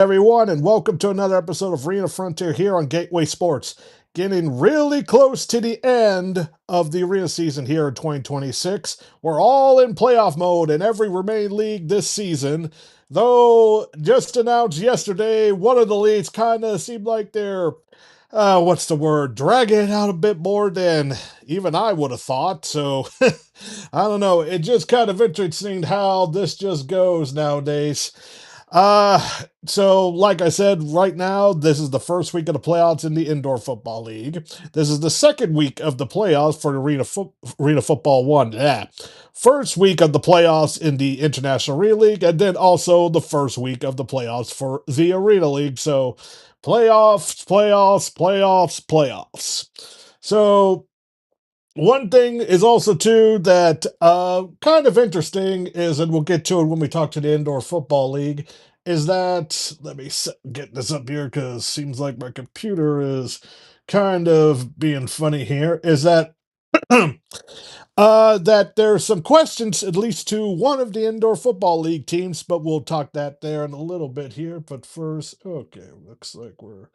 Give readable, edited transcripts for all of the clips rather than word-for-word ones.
Everyone, and welcome to another episode of Arena Frontier here on Gateway Sports. Getting really close to the end of the arena season here in 2026. We're all in playoff mode in every remaining league this season. Though, just announced yesterday, one of the leagues kind of seemed like they're, what's the word, dragging it out a bit more than even I would have thought. So, I don't know. It just kind of interesting how this just goes nowadays. Like I said, right now, this is the first week of the playoffs in the Indoor Football League. This is the second week of the playoffs for Arena Football 1. Yeah. First week of the playoffs in the International Arena League, and then also the first week of the playoffs for the Arena League. So, playoffs. So, one thing is also too that kind of interesting is, and we'll get to it when we talk to the Indoor Football League, is that get this up here because seems like my computer is kind of being funny here. Is that that there's some questions at least to one of the Indoor Football League teams, but we'll talk that there in a little bit here. But first, okay, looks like we're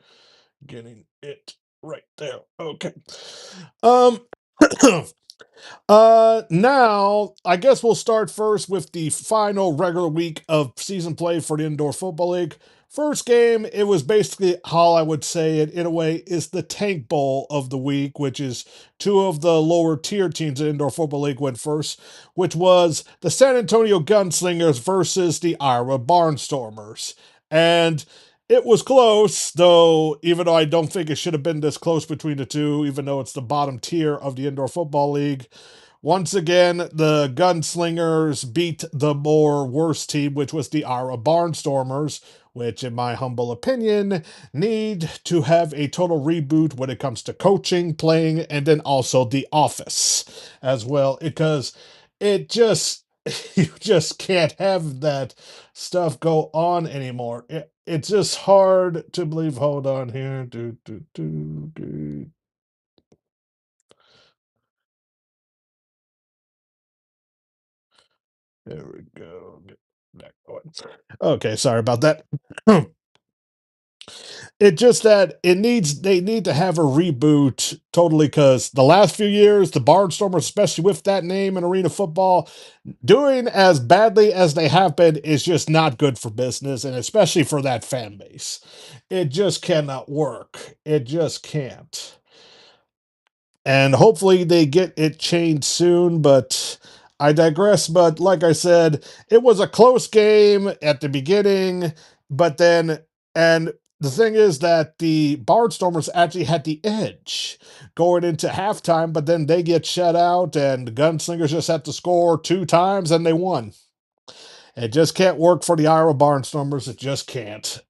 getting it right there. Okay. Um. Now, I guess we'll start first with the final regular week of season play for the Indoor Football League. First game, it was basically how I would say it in a way is the Tank Bowl of the week, which is two of the lower tier teams in Indoor Football League went first, which was the San Antonio Gunslingers versus the Iowa Barnstormers. And it was close, though, even though I don't think it should have been this close between the two, even though it's the bottom tier of the Indoor Football League. Once again, the Gunslingers beat the more worse team, which was the Iowa Barnstormers, which, in my humble opinion, need to have a total reboot when it comes to coaching, playing, and then also the office as well, because it just you just can't have that stuff go on anymore. It's just hard to believe. Hold on here. There we go. Get back going. Okay, sorry about that. It just that they need to have a reboot totally because the last few years, the Barnstormers, especially with that name in arena football, doing as badly as they have been is just not good for business and especially for that fan base. It just cannot work. It just can't. And hopefully they get it changed soon, but I digress. But like I said, it was a close game at the beginning, but then, and the thing is that the Barnstormers actually had the edge going into halftime, but then they get shut out, and the Gunslingers just had to score two times and they won. It just can't work for the Iowa Barnstormers. It just can't.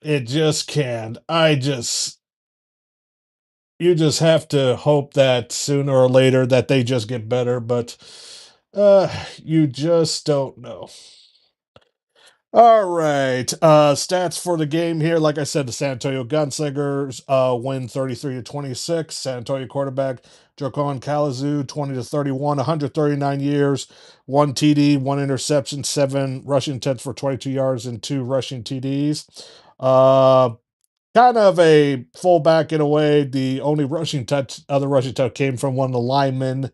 It just can't. You just have to hope that sooner or later that they just get better, but you just don't know. All right. Stats for the game here. Like I said, the San Antonio Gunslingers win 33 to 26. San Antonio quarterback Jocon Kalazu 20 to 31, 139 years, one TD, one interception, seven rushing attempts for 22 yards, and two rushing TDs. Uh, Kind of a fullback in a way. The only other rushing touch came from one of the linemen,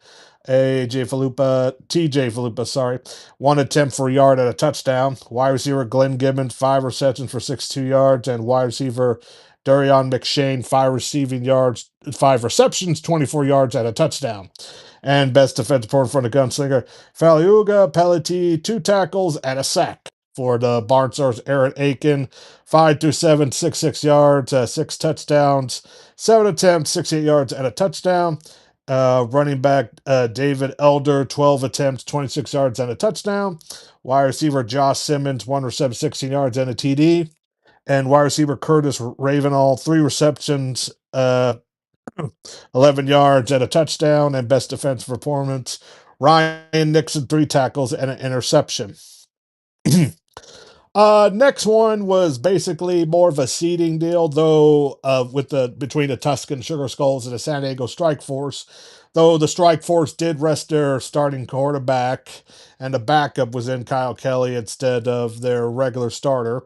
TJ Falupa, sorry. One attempt for a yard and a touchdown. Wide receiver Glenn Gibbons, five receptions for 62 yards, and wide receiver Darion McShane, five receptions, 24 yards, and a touchdown. And best defensive player for the gunslinger, Faliuga Pelletti, two tackles and a sack. For the Barnstormers, Aaron Aiken, 5 through 7, 6 yards, six touchdowns, seven attempts, 68 yards, and a touchdown. Running back David Elder, 12 attempts, 26 yards, and a touchdown. Wide receiver Josh Simmons, one reception, 16 yards, and a TD. And wide receiver Curtis Ravenall, three receptions, 11 yards, and a touchdown. And best defensive performance Ryan Nixon, three tackles, and an interception. Next one was basically more of a seeding deal, though, with the between the Tuscan Sugar Skulls and the San Diego Strike Force. Though the Strike Force did rest their starting quarterback, and the backup was in Kyle Kelly instead of their regular starter.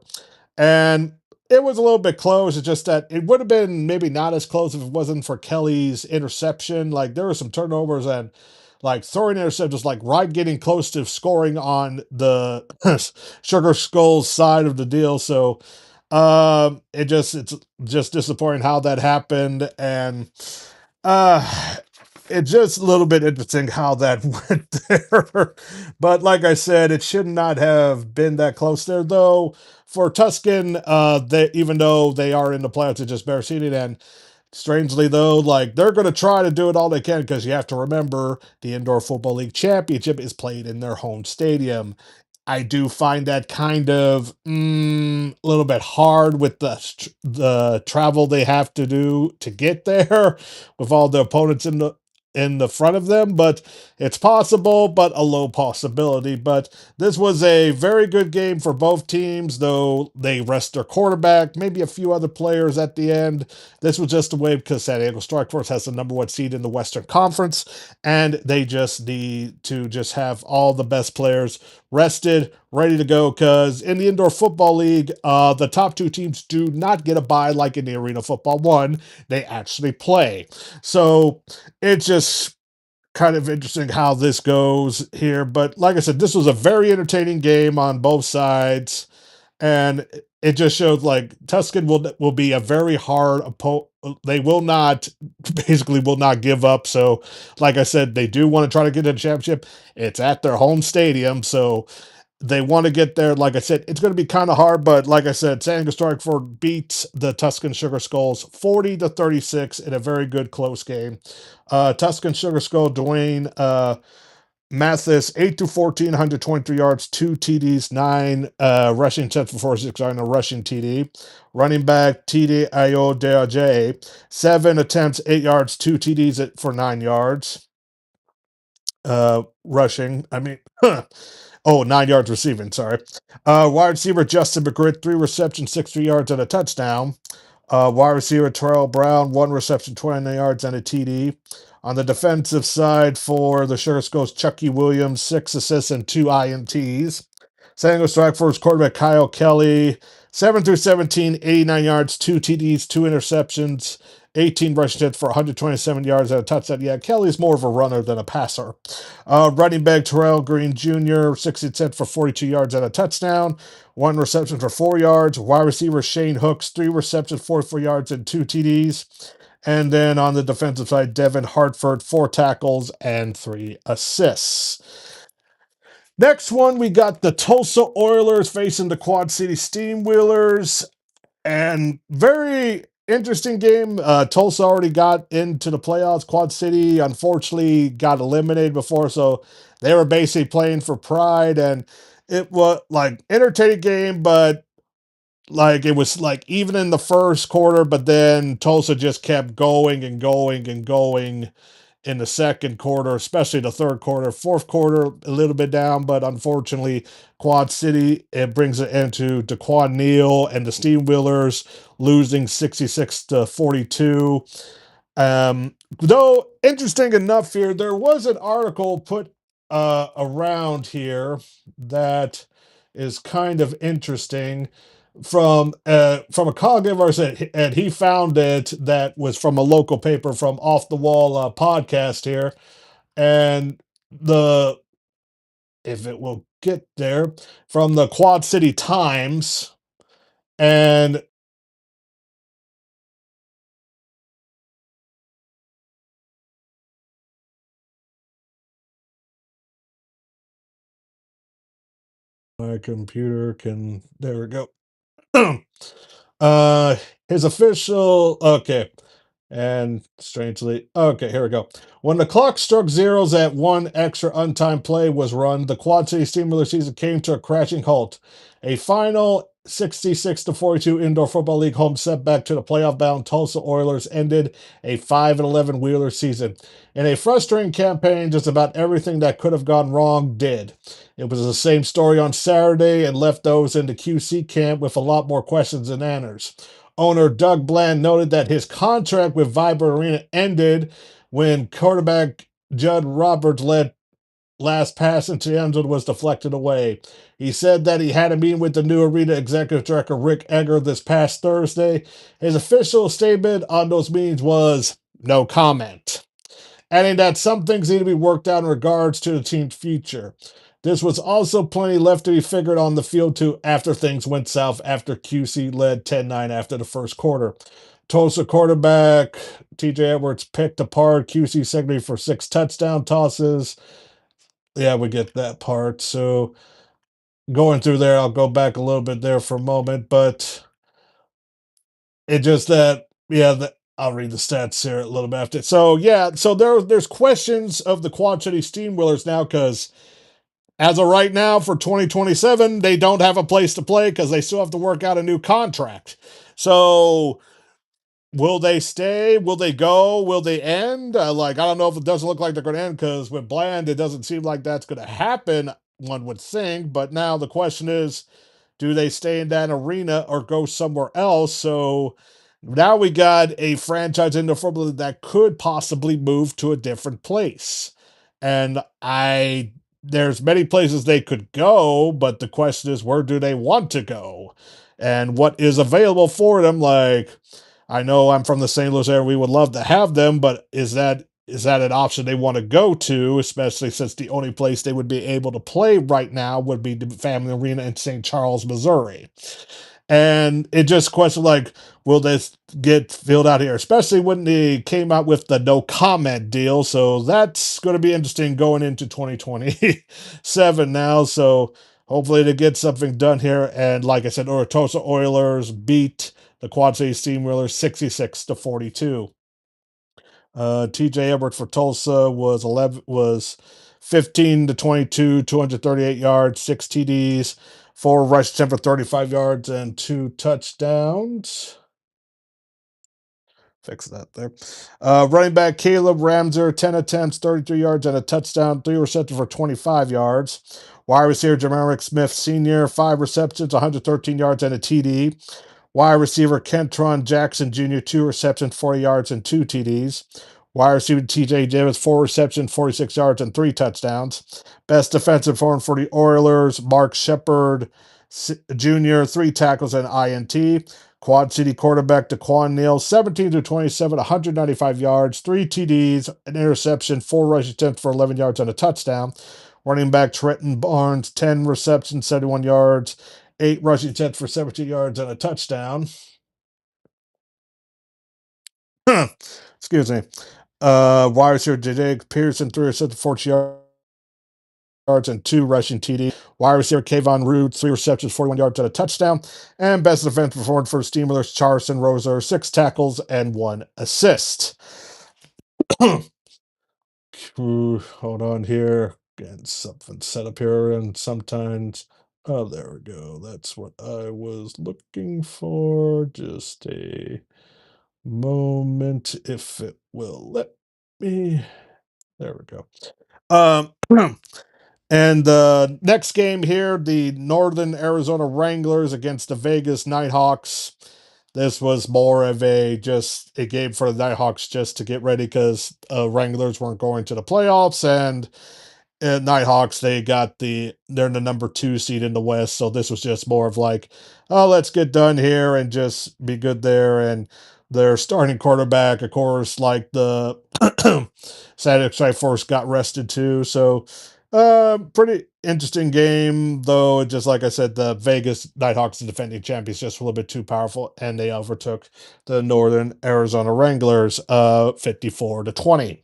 And it was a little bit close. It's just that it would have been maybe not as close if it wasn't for Kelly's interception. Like there were some turnovers and like throwing interceptions, like right getting close to scoring on the Sugar Skulls side of the deal. So it's just disappointing how that happened. And uh it's just a little bit interesting how that went there. But like I said, it should not have been that close there, though. For Tuscan, they even though they are in the playoffs, it's just bare seated. And strangely, though, like they're going to try to do it all they can because you have to remember the Indoor Football League Championship is played in their home stadium. I do find that kind of a little bit hard with the travel they have to do to get there with all the opponents in the front of them, but it's possible, but a low possibility. But this was a very good game for both teams, though they rest their quarterback, maybe a few other players at the end. This was just a way because San Diego Strike Force has the number one seed in the Western Conference, and they just need to just have all the best players rested, ready to go. Because in the Indoor Football League, the top two teams do not get a bye like in the Arena Football One. They actually play. So it's just kind of interesting how this goes here. But like I said, this was a very entertaining game on both sides, and it just shows like Tuscan will be a very hard opponent. They will not basically will not give up. So, like I said, they do want to try to get to the championship. It's at their home stadium, so they want to get there. Like I said, it's going to be kind of hard, but like I said, San Diego Strike Force beats the Tuscan Sugar Skulls 40-36 in a very good close game. Tuscan Sugar Skull Dwayne Mathis 8 to 14, 123 yards, 2 TDs, 9 rushing attempts for 46 on a rushing TD. Running back TD Ayo Deaje 7 attempts, 8 yards, 2 TDs for 9 yards. Rushing. I mean, oh, 9 yards receiving. Sorry. Wide receiver Justin McGritt 3 receptions, 63 yards and a touchdown. Wide receiver Terrell Brown 1 reception, 29 yards and a TD. On the defensive side for the Sugar Skulls, Chucky Williams 6 assists and 2 INTs. San Diego Strike Force quarterback Kyle Kelly 7 through 17, 89 yards, 2 TDs, 2 interceptions. 18 rushing attempts for 127 yards and a touchdown. Yeah, Kelly's more of a runner than a passer. Running back Terrell Green Jr., 60 attempts for 42 yards and a touchdown. 1 reception for 4 yards. Wide receiver Shane Hooks, 3 receptions, 44 yards, and 2 TDs. And then on the defensive side, Devin Hartford, 4 tackles and 3 assists. Next one, we got the Tulsa Oilers facing the Quad City Steamwheelers. And very interesting game. Tulsa already got into the playoffs. Quad City, unfortunately, got eliminated before, so they were basically playing for pride. And it was like entertaining game, but like it was like even in the first quarter, but then Tulsa just kept going and going and going in the second quarter, especially the third quarter. Fourth quarter, a little bit down, but unfortunately, Quad City, it brings it into DeQuan Neal and the Steamwheelers losing 66-42. Though, interesting enough here, there was an article put around here that is kind of interesting from a caregiver said, and he found it that was from a local paper from Off the Wall podcast here, and the if it will get there from the Quad City Times, and my computer can there we go. uh his official okay. And strangely, okay, here we go. When the clock struck zeros at one extra untimed play was run, the Quad City Steamroller season came to a crashing halt. A final 66-42 Indoor Football League home setback to the playoff bound Tulsa Oilers ended a 5-11 Wheeler season. In a frustrating campaign, just about everything that could have gone wrong did. It was the same story on Saturday and left those in the QC camp with a lot more questions than answers. Owner Doug Bland noted that his contract with Vibrant Arena ended when quarterback Judd Roberts led last pass into the end zone was deflected away. He said that he had a meeting with the new arena executive director Rick Egger this past Thursday. His official statement on those meetings was no comment, adding that some things need to be worked out in regards to the team's future. This was also plenty left to be figured on the field too after things went south after QC led 10-9 after the first quarter. Tulsa quarterback TJ Edwards picked apart QC secondary for 6 touchdown tosses. Yeah, we get that part. So going through there, I'll go back a little bit there for a moment, but it just that I'll read the stats here a little bit after. So yeah, so there's questions of the Quad City Steamwheelers now because as of right now for 2027, they don't have a place to play because they still have to work out a new contract. So will they stay? Will they go? Will they end? Like, I don't know if it doesn't look like they're going to end because with Bland, it doesn't seem like that's going to happen, one would think. But now the question is, do they stay in that arena or go somewhere else? So now we got a franchise in the football that could possibly move to a different place. And there's many places they could go, but the question is, where do they want to go? And what is available for them? Like, I know I'm from the St. Louis area. We would love to have them, but is that an option they want to go to, especially since the only place they would be able to play right now would be the Family Arena in St. Charles, Missouri. And it just question like, will this get filled out here? Especially when they came out with the no comment deal. So that's going to be interesting going into 2027 now. So hopefully they get something done here. And like I said, Tulsa Oilers beat the Quad City Steamwheelers 66-42. TJ Edwards for Tulsa was 15 to 22, 238 yards, 6 TDs, 4 rush attempt for 35 yards, and 2 touchdowns. Fix that there. Running back Caleb Ramser, 10 attempts, 33 yards, and a touchdown, 3 receptions for 25 yards. Wide receiver Jamarick Smith Sr., 5 receptions, 113 yards, and a TD. Wide receiver Kentron Jackson Jr., 2 receptions, 40 yards, and 2 TDs. Wide receiver TJ Davis, 4 receptions, 46 yards, and 3 touchdowns. Best defensive forward for the Oilers, Mark Shepard Jr., 3 tackles and INT. Quad City quarterback DeQuan Neal, 17 to 27, 195 yards, 3 TDs, an interception, 4 rush attempts for 11 yards and a touchdown. Running back Trenton Barnes, 10 receptions, 71 yards, 8 rushing attempts for 17 yards and a touchdown. Excuse me. Wide receiver Jake Pearson, 3 receptions, 40 yards and 2 rushing TD. Wide receiver Kayvon Rude, 3 receptions, 41 yards and a touchdown. And best defensive performance for the Steamers, Charleston Roser, 6 tackles and 1 assist. Hold on here. Getting something set up here, and sometimes. Oh, there we go. That's what I was looking for. Just a moment, if it will let me. There we go. And the next game here, the Northern Arizona Wranglers against the Vegas Nighthawks. This was more of a game for the Nighthawks just to get ready because Wranglers weren't going to the playoffs, and Nighthawks they're in the number 2 seed in the West, so this was just more of like, oh, let's get done here and just be good there. And their starting quarterback, of course, like the Saturday Force got rested too, so pretty interesting game, though. Just like I said, the Vegas Nighthawks, the defending champions, just a little bit too powerful, and they overtook the Northern Arizona Wranglers 54-20.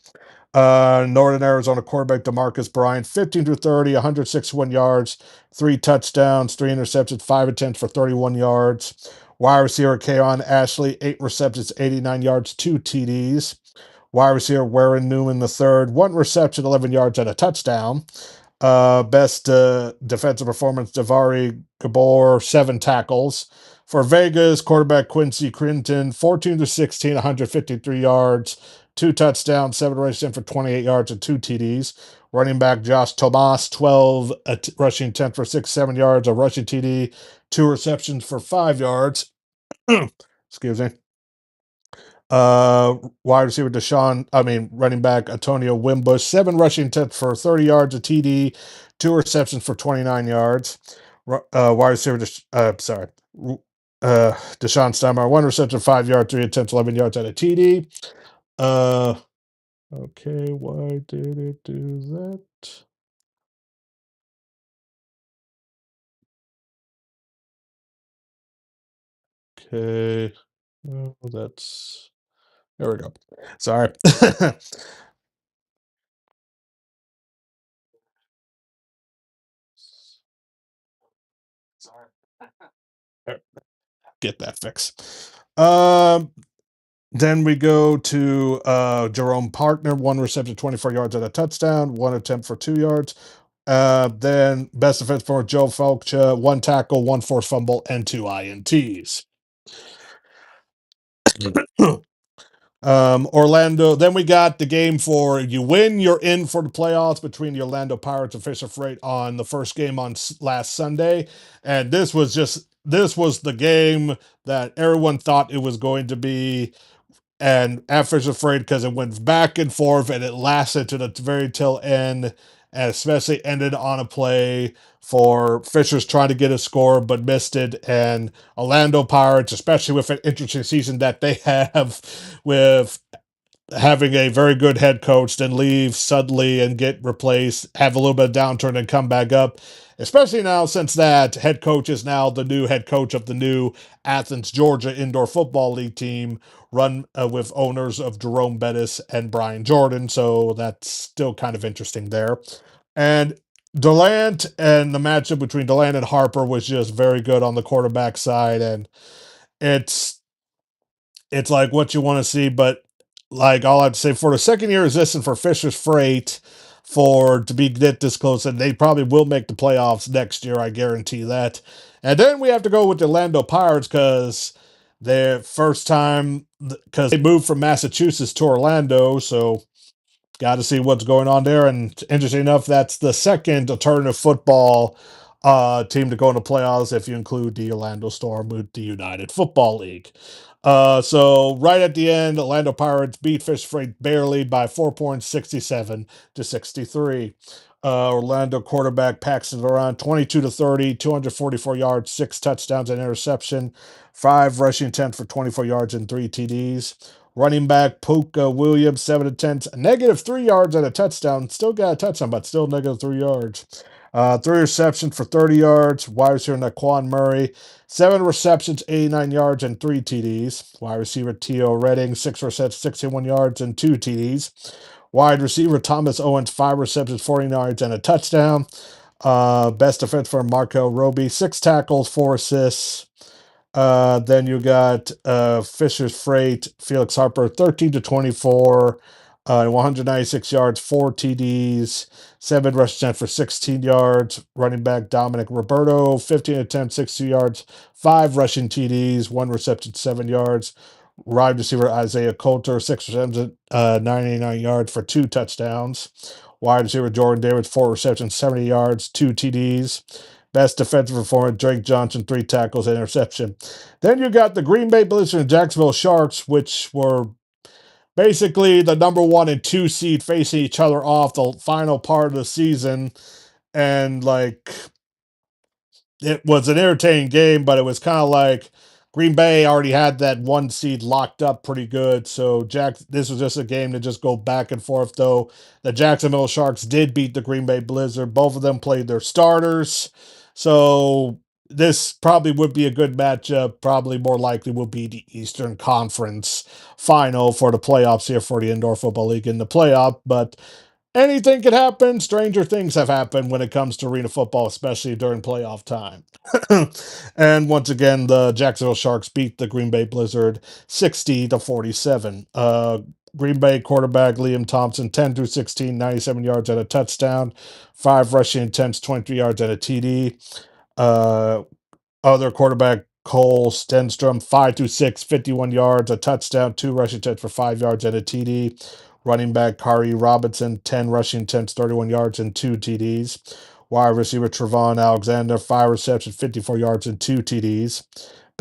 Northern Arizona quarterback Demarcus Bryant, 15 to 30, 161 yards, 3 touchdowns, 3 interceptions, 5 attempts for 31 yards. Wide receiver Kaon Ashley, 8 receptions, 89 yards, 2 TDs. Wide receiver Warren Newman the third, 1 reception, 11 yards, and a touchdown. Best defensive performance, Davari Gabor, 7 tackles. For Vegas, quarterback Quincy Crinton, 14 to 16, 153 yards, 2 touchdowns, 7 rushing for 28 yards and 2 TDs. Running back Josh Tomas, 12 rushing attempt for 7 yards, a rushing TD, 2 receptions for 5 yards. Excuse me. Wide receiver running back Antonio Wimbush, 7 rushing attempts for 30 yards, a TD, 2 receptions for 29 yards. Wide receiver, Deshaun Steimer, 1 reception, 5 yards, 3 attempts, 11 yards, and a TD. Uh, okay, why did it do that? Okay, well, that's there we go. Sorry. Sorry. Get that fixed. Then we go to Jerome Partner, 1 reception, 24 yards and a touchdown, 1 attempt for 2 yards. Then best defense for Joe Fulcher, 1 tackle, 1 forced fumble, and 2 INTs. Orlando. Then we got the game for you win, you're in for the playoffs between the Orlando Pirates and Fisher Freight on the first game on last Sunday, and this was the game that everyone thought it was going to be. And at Fisher Freight, because it went back and forth and it lasted to the very tail end, and especially ended on a play for Fisher's trying to get a score but missed it. And Orlando Pirates, especially with an interesting season that they have with having a very good head coach, then leave suddenly and get replaced, have a little bit of downturn and come back up. Especially now, since that head coach is now the new head coach of the new Athens, Georgia Indoor Football League team, run with owners of Jerome Bettis and Brian Jordan. So that's still kind of interesting there. And Delant and the matchup between Delant and Harper was just very good on the quarterback side. And it's it's like what you want to see, but like all I have to say for the second year resistant for Fisher's Freight for to be this close, and they probably will make the playoffs next year. I guarantee that. And then we have to go with the Orlando Pirates because their first time because they moved from Massachusetts to Orlando, so got to see what's going on there. And interesting enough, that's the second alternative football team to go into playoffs if you include the Orlando Storm with the United Football League. So right at the end, Orlando Pirates beat Fish Freight barely by 4 points, 67-63. Orlando quarterback Paxton Veron, 22 to 30, 244 yards, 6 touchdowns and interception, 5 rushing attempts for 24 yards and 3 TDs. Running back Puka Williams, 7 attempts, -3 yards and a touchdown. Still got a touchdown, but still -3 yards. 3 receptions for 30 yards. Wide receiver Naquan Murray, 7 receptions, 89 yards, and 3 TDs. Wide receiver Tio Redding, 6 receptions, 61 yards, and 2 TDs. Wide receiver Thomas Owens, 5 receptions, 40 yards, and a touchdown. Best defense for Markel Roby, 6 tackles, 4 assists. Then you got Fisher's Freight, Felix Harper, 13 to 24, 196 yards, 4 TDs, 7 rush attempts for 16 yards. Running back Dominic Roberto, 15 attempts, 60 yards, 5 rushing TDs, 1 reception, 7 yards. Wide receiver Isaiah Coulter, 6 receptions, 99 yards for 2 touchdowns. Wide receiver Jordan Davis, 4 receptions, 70 yards, 2 TDs. Best defensive performer, Drake Johnson, 3 tackles and interception. Then you got the Green Bay Blizzard and Jacksonville Sharks, which were basically the number 1 and 2 seed facing each other off the final part of the season. And like it was an entertaining game, but it was kind of like Green Bay already had that 1 seed locked up pretty good. So this was just a game to just go back and forth. Though the Jacksonville Sharks did beat the Green Bay Blizzard. Both of them played their starters, so this probably would be a good matchup. Probably more likely will be the Eastern Conference final for the playoffs here for the Indoor Football League in the playoff, but anything could happen. Stranger things have happened when it comes to arena football, especially during playoff time. And once again, the Jacksonville Sharks beat the Green Bay Blizzard 60-47. Green Bay quarterback Liam Thompson, 10 through 16, 97 yards and a touchdown, 5 rushing attempts, 23 yards and a TD. Other quarterback Cole Stenstrom, 5 through 6, 51 yards, a touchdown, 2 rushing attempts for 5 yards and a TD. Running back Kari Robinson, 10 rushing attempts, 31 yards, and 2 TDs. Wide receiver Trevon Alexander, 5 receptions, 54 yards, and 2 TDs.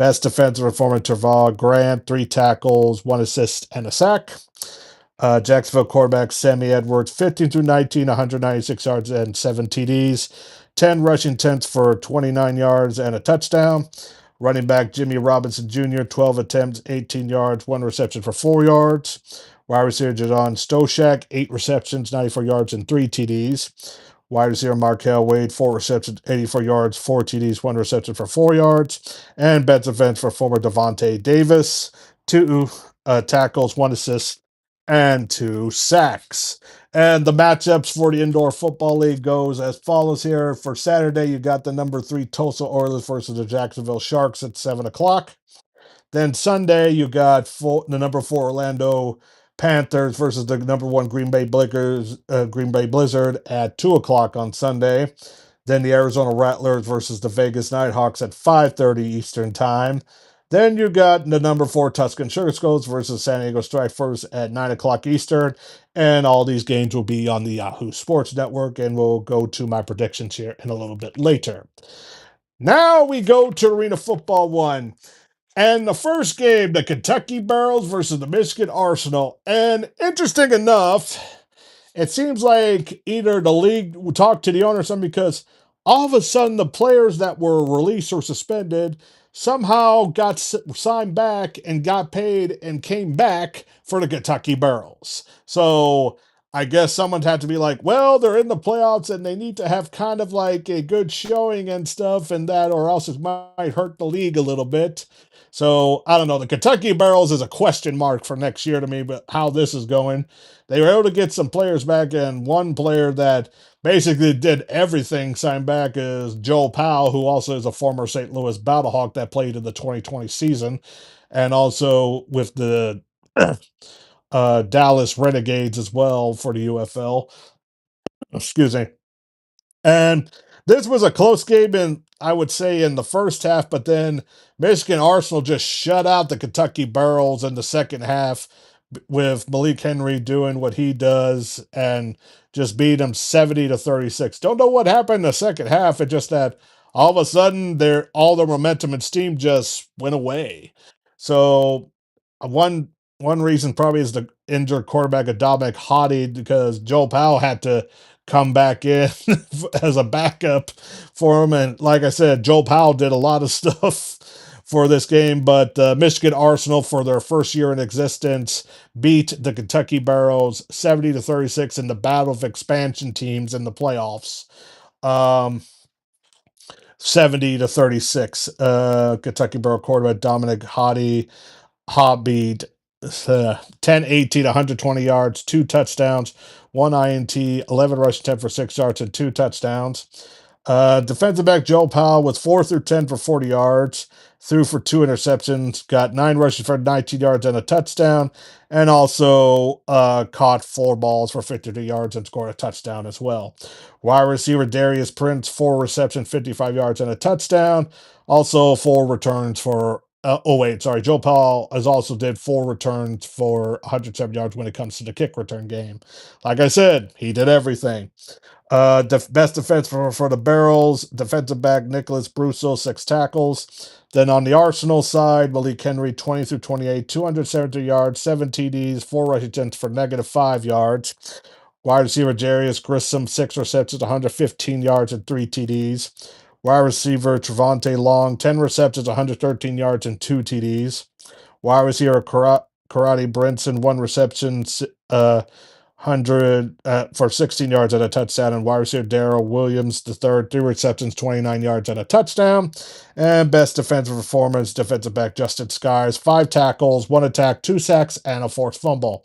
Best defensive performance, Terval Grant, 3 tackles, 1 assist, and a sack. Jacksonville quarterback Sammy Edwards, 15 through 19, 196 yards and 7 TDs, 10 rushing attempts for 29 yards and a touchdown. Running back Jimmy Robinson Jr., 12 attempts, 18 yards, 1 reception for 4 yards. Wide receiver Jadon Stoshak, 8 receptions, 94 yards, and 3 TDs. Wide receiver Markel Wade, 4 receptions, 84 yards, 4 TDs, 1 reception for 4 yards. And best defense for former Devontae Davis, 2 tackles, 1 assist, and 2 sacks. And the matchups for the Indoor Football League goes as follows here. For Saturday, you got the number 3 Tulsa Oilers versus the Jacksonville Sharks at 7 o'clock. Then Sunday, you got the number 4 Orlando Panthers versus the number 1 Green Bay Blizzard at 2 o'clock on Sunday. Then the Arizona Rattlers versus the Vegas Nighthawks at 5:30 Eastern Time. Then you got the number 4 Tuscan Sugar Skulls versus San Diego Strikers at 9 o'clock Eastern. And all these games will be on the Yahoo Sports Network, and we'll go to my predictions here in a little bit later. Now we go to Arena Football 1. And the first game, the Kentucky Barrels versus the Michigan Arsenal. And interesting enough, it seems like either the league will talk to the owner or something, because all of a sudden the players that were released or suspended somehow got signed back and got paid and came back for the Kentucky Barrels. So I guess someone had to be like, well, they're in the playoffs and they need to have kind of like a good showing and stuff and that, or else it might hurt the league a little bit. So I don't know. The Kentucky Barrels is a question mark for next year to me, but how this is going. They were able to get some players back, and one player that basically did everything signed back is Joel Powell, who also is a former St. Louis Battlehawk that played in the 2020 season, and also with the Dallas Renegades as well for the UFL. Excuse me. And this was a close game in, I would say, in the first half, but then Michigan Arsenal just shut out the Kentucky Barrels in the second half with Malik Henry doing what he does and just beat them 70-36. Don't know what happened in the second half. It's just that all of a sudden all the momentum and steam just went away. So one reason probably is the injured quarterback of Dominic Hottie, because Joel Powell had to come back in as a backup for him. And like I said, Joel Powell did a lot of stuff for this game, but Michigan Arsenal, for their first year in existence, beat the Kentucky Barrels 70-36 in the battle of expansion teams in the playoffs. 70-36. Kentucky Barrel quarterback Dominic Hobby 10-18, 120 yards, 2 touchdowns, 1 INT, 11 rushing attempt for 6 yards and 2 touchdowns. Defensive back Joe Powell was 4 through 10 for 40 yards, threw for 2 interceptions, got 9 rushes for 19 yards and a touchdown, and also caught 4 balls for 52 yards and scored a touchdown as well. Wide receiver Darius Prince, 4 receptions, 55 yards and a touchdown. Also 4 returns for Joe Powell has also did 4 returns for 107 yards when it comes to the kick return game. Like I said, he did everything. Best defense for the Barrels, defensive back Nicholas Brusso, 6 tackles. Then on the Arsenal side, Malik Henry, 20 through 28, 270 yards, 7 TDs, 4 rushing attempts for -5 yards. Wide receiver Jarius Grissom, 6 receptions, 115 yards and 3 TDs. Wide receiver Trevante Long, 10 receptions, 113 yards and 2 TDs. Wide receiver Karate Brinson, 1 reception, 100 for 16 yards and a touchdown. And wide receiver Daryl Williams III, 3 receptions, 29 yards and a touchdown. And best defensive performance, defensive back Justin Skies, 5 tackles, 1 attack, 2 sacks, and a forced fumble.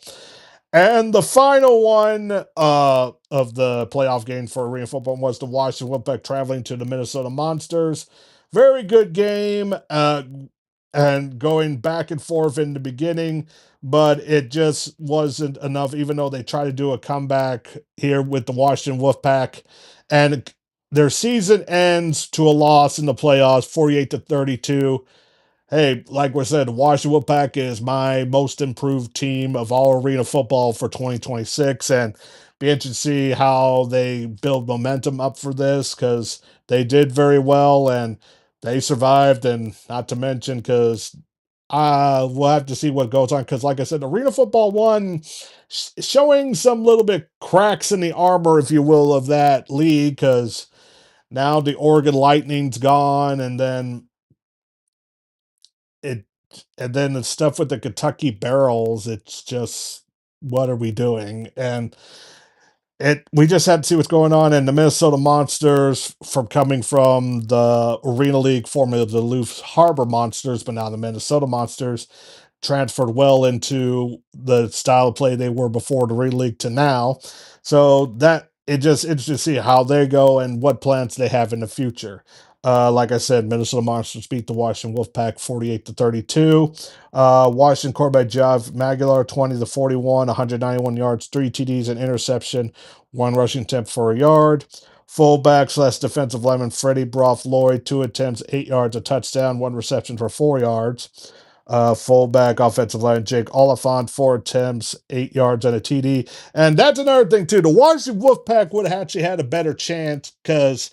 And the final one of the playoff game for Arena Football was the Washington Wolfpack traveling to the Minnesota Monsters. Very good game, and going back and forth in the beginning, but it just wasn't enough, even though they tried to do a comeback here with the Washington Wolfpack. And their season ends to a loss in the playoffs, 48-32. Hey, like we said, Washington Wolfpack is my most improved team of all arena football for 2026, and be interested to see how they build momentum up for this, because they did very well, and they survived, and not to mention because we'll have to see what goes on. Because, like I said, Arena Football One showing some little bit cracks in the armor, if you will, of that league. Because now the Oregon Lightning's gone, it and then the stuff with the Kentucky Barrels. It's just, what are we doing? And we just had to see what's going on. And the Minnesota Monsters, from coming from the Arena League, formerly the Duluth Harbor Monsters, but now the Minnesota Monsters, transferred well into the style of play they were before the Arena League to now. So that it just interesting to see how they go and what plans they have in the future. Like I said, Minnesota Monsters beat the Washington Wolfpack 48-32. Washington quarterback Jav Magular 20-41, 191 yards, 3 TDs, an interception, one rushing attempt for a yard. Fullback slash defensive lineman Freddie Broth Lloyd, 2 attempts, 8 yards, a touchdown, one reception for 4 yards. Fullback offensive line Jake Oliphant, 4 attempts, 8 yards, and a TD. And that's another thing too. The Washington Wolfpack would have actually had a better chance because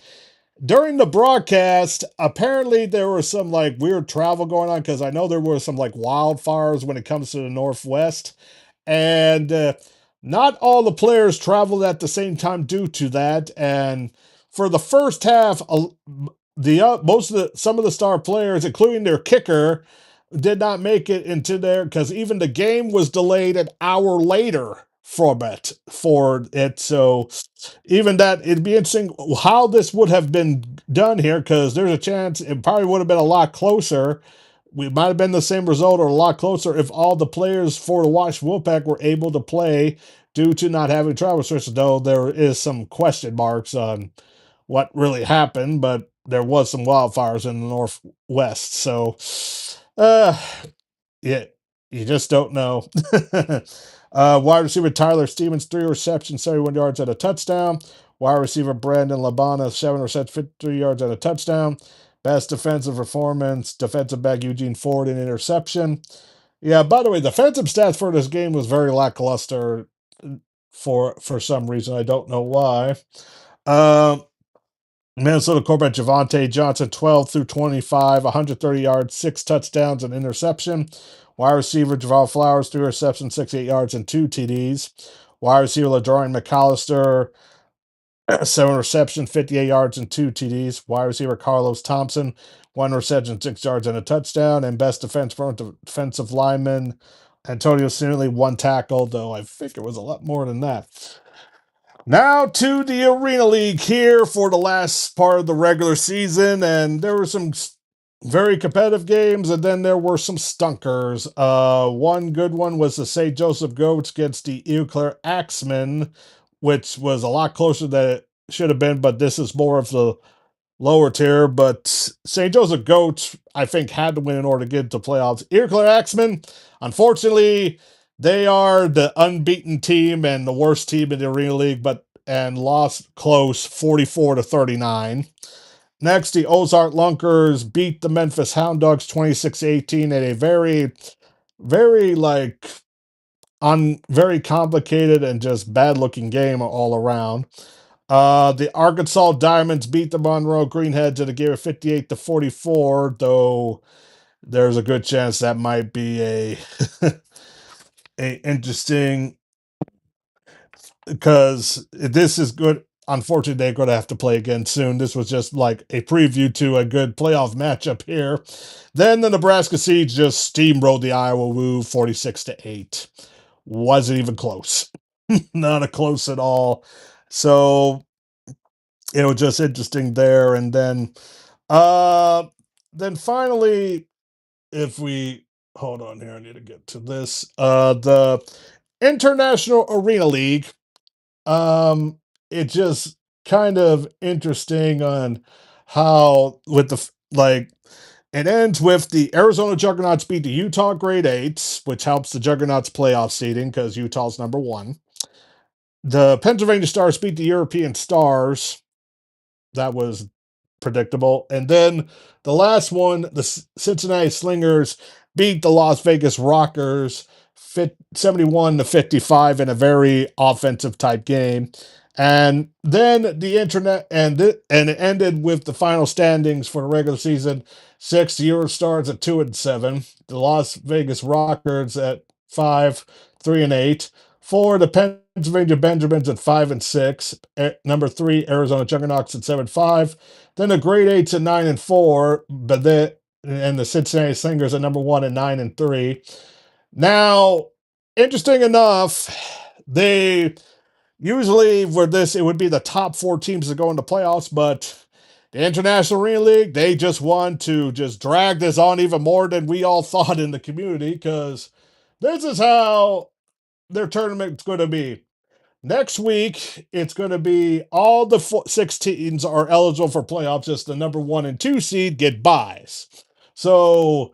during the broadcast, apparently there was some like weird travel going on because I know there were some like wildfires when it comes to the Northwest. And not all the players traveled at the same time due to that. And for the first half, the most of the some of the star players, including their kicker, did not make it into there because even the game was delayed an hour later for it. So even that, it'd be interesting how this would have been done here because there's a chance it probably would have been a lot closer. We might have been the same result or a lot closer if all the players for the Washington Wolfpack were able to play due to not having travel restrictions, though there is some question marks on what really happened, but there was some wildfires in the Northwest. So, uh, yeah, you just don't know. Wide receiver Tyler Stevens, 3 receptions, 71 yards, and a touchdown. Wide receiver Brandon Labana, 7 receptions, 53 yards, and a touchdown. Best defensive performance, defensive back Eugene Ford, an interception. Yeah, by the way, defensive stats for this game was very lackluster for some reason. I don't know why. Um, Minnesota quarterback Javante Johnson, 12-25, 130 yards, 6 touchdowns, and interception. Wide receiver Javal Flowers, 3 receptions, 68 yards, and 2 TDs. Wide receiver LaDorian McAllister, 7 receptions, 58 yards, and 2 TDs. Wide receiver Carlos Thompson, 1 reception, 6 yards, and a touchdown. And best defensive lineman Antonio Sinelli, 1 tackle, though I think it was a lot more than that. Now to the Arena League here for the last part of the regular season, and there were some very competitive games, and then there were some stunkers. One good one was the St. Joseph Goats against the Eau Claire Axemen, which was a lot closer than it should have been, but this is more of the lower tier. But St. Joseph Goats, I think, had to win in order to get to playoffs. Eau Claire Axemen, unfortunately, they are the unbeaten team and the worst team in the Arena League, and lost close 44-39. Next, the Ozark Lunkers beat the Memphis Hound Dogs 26-18 in a very, very very complicated and just bad looking game all around. The Arkansas Diamonds beat the Monroe Greenheads in a game of 58-44, though there's a good chance that might be a interesting, because this is good. Unfortunately, they're going to have to play again soon. This was just like a preview to a good playoff matchup here. Then the Nebraska Siege just steamrolled the Iowa Woo 46-8. Wasn't even close. Not a close at all. So it was just interesting there. And then finally, if we hold on here, I need to get to this. The International Arena League. It's just kind of interesting on how with it ends with the Arizona Juggernauts beat the Utah Grade Eights, which helps the Juggernauts playoff seeding because Utah's number one. The Pennsylvania Stars beat the European Stars. That was predictable. And then the last one, the Cincinnati Slingers beat the Las Vegas Rockers 71-55 in a very offensive type game. And then the internet and it ended with the final standings for the regular season. 6 Eurostars at 2-7, the Las Vegas Rockers at 5, 3-8, 4 the Pennsylvania Benjamins at 5-6, number 3 Arizona Juggernauts at 7-5, then the Great Eights at 9-4, but and the Cincinnati Slingers at number 1 at 9-3. Now, interesting enough, they usually for this, it would be the top 4 teams that go into playoffs, but the International Arena League, they just want to just drag this on even more than we all thought in the community because this is how their tournament's going to be. Next week, it's going to be all the 6 teams are eligible for playoffs. Just the number 1 and 2 seed get buys. So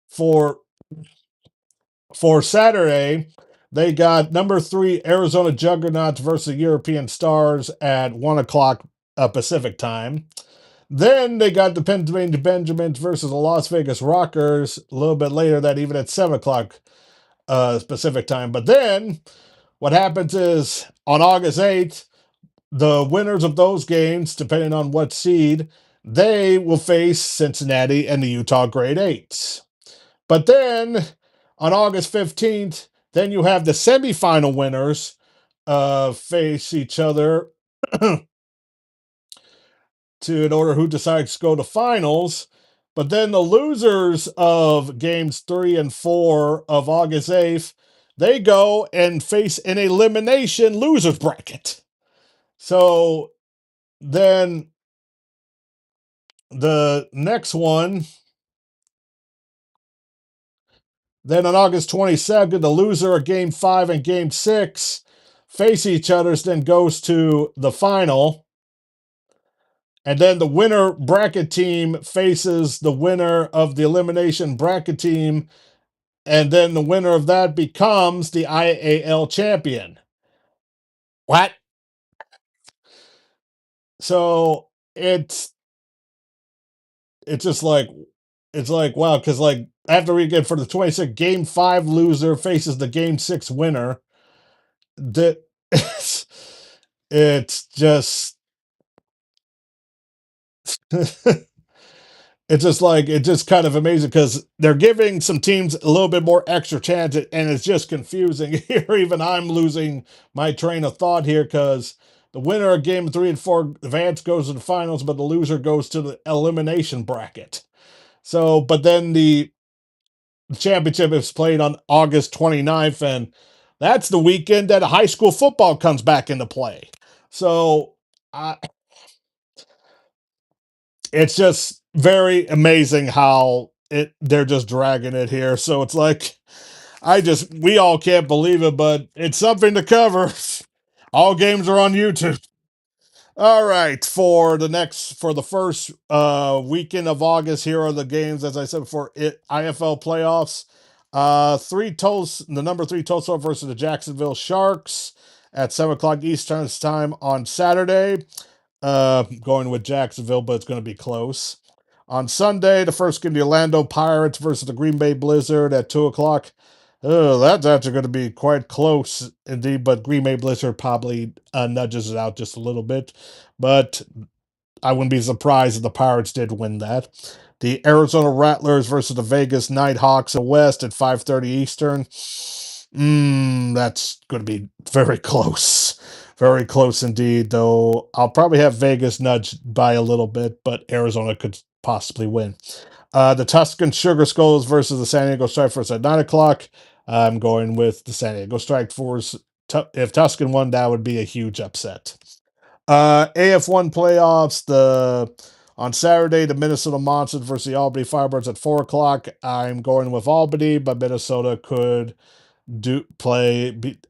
for Saturday, they got number 3 Arizona Juggernauts versus European Stars at 1 o'clock Pacific time. Then they got the Pennsylvania Benjamins versus the Las Vegas Rockers a little bit later that even at 7 o'clock Pacific time. But then what happens is on August 8th, the winners of those games, depending on what seed, they will face Cincinnati and the Utah Grade Eights. But then on August 15th, then you have the semifinal winners face each other in order who decides to go to finals. But then the losers of games 3 and 4 of August 8th, they go and face an elimination losers bracket. So then the next one, then on August 22nd, the loser of game 5 and game 6 face each other, then goes to the final. And then the winner bracket team faces the winner of the elimination bracket team. And then the winner of that becomes the IAL champion. What? So it's just like, it's like, wow, because like after we get for the 26 game 5 loser faces the game 6 winner, that it's just it's just like it's just kind of amazing because they're giving some teams a little bit more extra chance, and it's just confusing here. Even I'm losing my train of thought here because the winner of game 3 and 4 advance goes to the finals, but the loser goes to the elimination bracket. So, but then the championship is played on August 29th, and that's the weekend that high school football comes back into play. So, it's just very amazing how they're just dragging it here. So it's like we all can't believe it, but it's something to cover. All games are on YouTube. All right, for the first weekend of August, here are the games. As I said before, IFL playoffs. The number 3 Tulsa versus the Jacksonville Sharks at 7 o'clock Eastern time on Saturday. Going with Jacksonville, but it's going to be close. On Sunday, the first game, the Orlando Pirates versus the Green Bay Blizzard at 2 o'clock. Oh, that's actually going to be quite close indeed, but Green Bay Blizzard probably nudges it out just a little bit. But I wouldn't be surprised if the Pirates did win that. The Arizona Rattlers versus the Vegas Nighthawks in West at 5:30 Eastern. That's going to be very close. Very close indeed, though I'll probably have Vegas nudged by a little bit, but Arizona could possibly win. The Tuscan Sugar Skulls versus the San Diego Strike Force at 9 o'clock. I'm going with the San Diego Strike Force. If Tuscan won, that would be a huge upset. AF1 playoffs. On Saturday, the Minnesota Monsters versus the Albany Firebirds at 4 o'clock. I'm going with Albany, but Minnesota could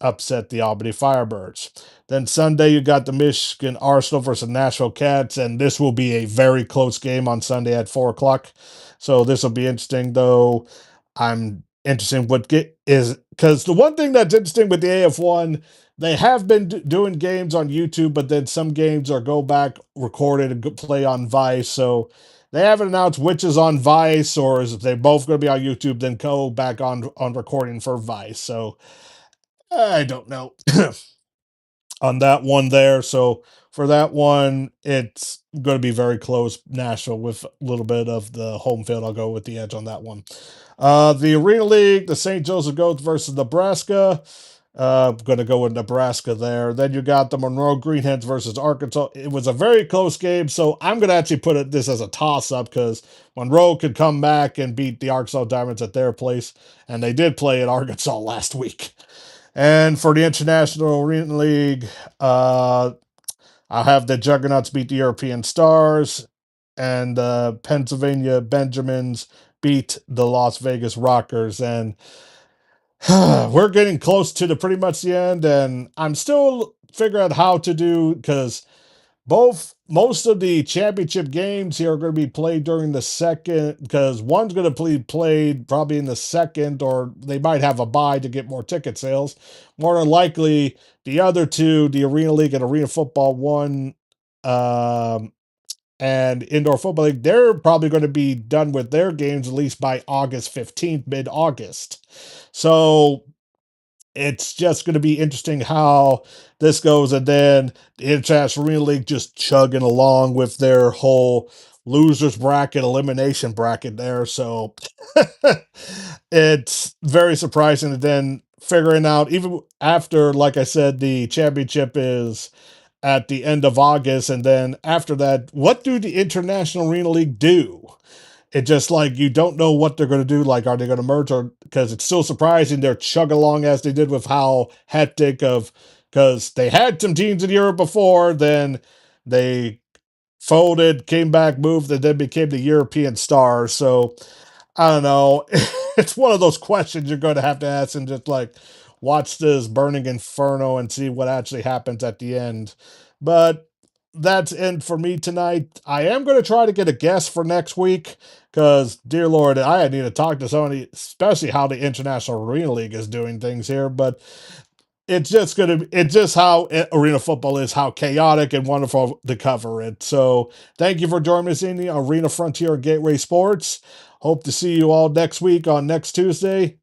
upset the Albany Firebirds. Then Sunday, you got the Michigan Arsenal versus Nashville Cats, and this will be a very close game on Sunday at 4 o'clock. So this will be interesting, though. I'm interested because the one thing that's interesting with the AF1, they have been doing games on YouTube, but then some games are go back recorded and play on Vice. So they haven't announced which is on Vice or is they both going to be on YouTube, then go back on recording for Vice. So I don't know. on that one there. So for that one, it's going to be very close. Nashville with a little bit of the home field. I'll go with the edge on that one. The Arena League, the St. Joseph Goats versus Nebraska. Going to go with Nebraska there. Then you got the Monroe Greenheads versus Arkansas. It was a very close game, so I'm going to actually this as a toss up because Monroe could come back and beat the Arkansas Diamonds at their place, and they did play at Arkansas last week. And for the International Arena League, I'll have the Juggernauts beat the European Stars, and Pennsylvania Benjamins beat the Las Vegas Rockers. And we're getting close to the pretty much the end, and I'm still figuring out how to do because most of the championship games here are going to be played during the second because one's going to be played probably in the second, or they might have a bye to get more ticket sales. More than likely, the other two, the Arena League and Arena Football One, um, and Indoor Football League, they're probably going to be done with their games at least by August 15th, mid August. So it's just going to be interesting how this goes. And then the International Arena League just chugging along with their whole losers bracket, elimination bracket there. So it's very surprising. And then figuring out, even after, like I said, the championship is at the end of August. And then after that, what do the International Arena League do? It just like you don't know what they're going to do. Like, are they going to merge, or because it's still surprising they're chugging along as they did with how hectic of because they had some teams in Europe before, then they folded, came back, moved, and then became the European stars. So I don't know. It's one of those questions you're going to have to ask and just like watch this burning inferno and see what actually happens at the end. But that's it for me tonight. I am going to try to get a guest for next week because, dear Lord, I need to talk to somebody, especially how the International Arena League is doing things here. But it's just how arena football is, how chaotic and wonderful to cover it. So thank you for joining us in the Arena Frontier Gateway Sports. Hope to see you all next week on next Tuesday.